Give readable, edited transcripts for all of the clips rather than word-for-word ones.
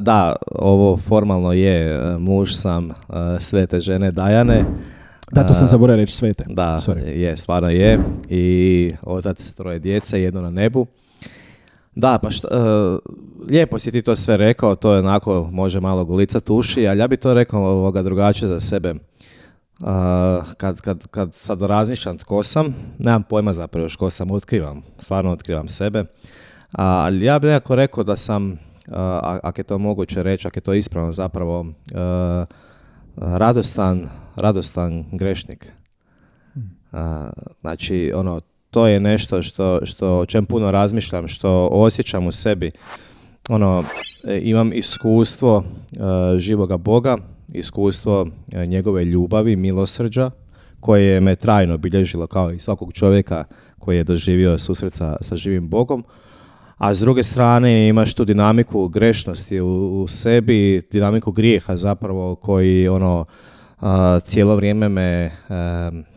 Da, ovo formalno je, muž sam svete žene Dajane. Da, to sam zaboravio reći, svete. Da, Sorry. je, stvarno je. I otac 3 djece, jedno na nebu. Da, pa lijepo si ti to sve rekao, to je onako, može malo golicat uši, ali ja bi to rekao drugačije za sebe. Kad sad razmišljam tko sam, nemam pojma zapravo još ko sam, stvarno otkrivam sebe. Ali ja bih nekako rekao da sam, ako je to moguće reći, ako je to ispravno zapravo, radostan grešnik. Znači, to je nešto o čem puno razmišljam, što osjećam u sebi. Imam iskustvo živoga Boga, iskustvo njegove ljubavi, milosrđa, koje me trajno obilježilo kao i svakog čovjeka koji je doživio susret sa živim Bogom. A s druge strane imaš tu dinamiku grešnosti u sebi, dinamiku grijeha zapravo koji cijelo vrijeme me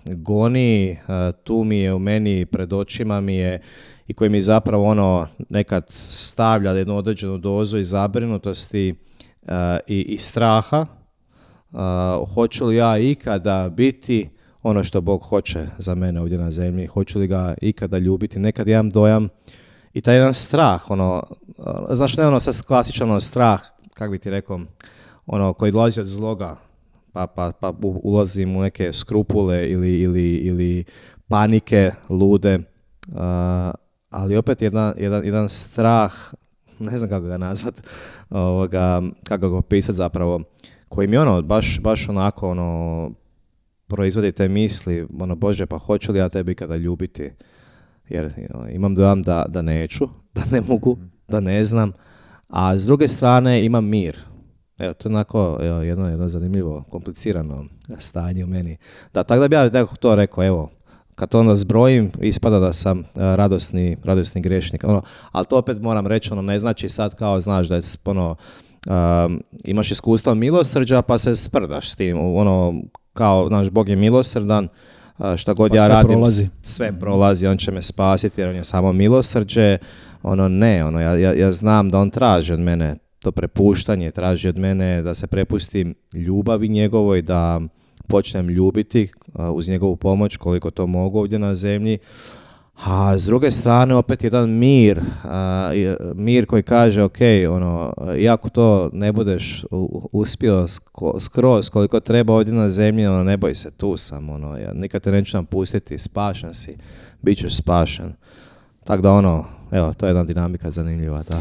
goni, tu mi je u meni, pred očima mi je i koji mi zapravo nekad stavlja jednu određenu dozu i zabrinutosti i straha. Hoću li ja ikada biti ono što Bog hoće za mene ovdje na zemlji, hoću li ga ikada ljubiti, nekad imam dojam i taj jedan strah, znaš, ne sad klasičan strah, kako bi ti rekao, koji dolazi od zloga, pa ulazim u neke skrupule ili panike lude, ali opet jedan strah, ne znam kako ga nazvat, kako ga opisati zapravo, koji mi baš onako proizvodi te misli, Bože, pa hoću li ja tebi ikada ljubiti? Jer imam dojam da neću, da ne mogu, da ne znam, a s druge strane imam mir. Evo, to je onako jedno zanimljivo, komplicirano stanje u meni. Da, tako da bi ja nekako to rekao, evo, kad to zbrojim, ispada da sam radosni grešnik. Ali to opet moram reći, ne znači sad kao, znaš, da je imaš iskustvo milosrđa pa se sprdaš s tim, kao, znaš, Bog je milosrdan, šta god pa ja radim, sve prolazi, on će me spasiti jer on je samo milosrđe. Ja znam da on traži od mene to prepuštanje, traži od mene da se prepustim ljubavi njegovoj, da počnem ljubiti uz njegovu pomoć koliko to mogu ovdje na zemlji. A s druge strane opet jedan mir koji kaže ok, iako to ne budeš uspio skroz koliko treba ovdje na zemlji, ne boj se, tu sam, ja nikad te neću napustiti, spašen si, bit ćeš spašen. Tako da evo, to je jedna dinamika zanimljiva, da.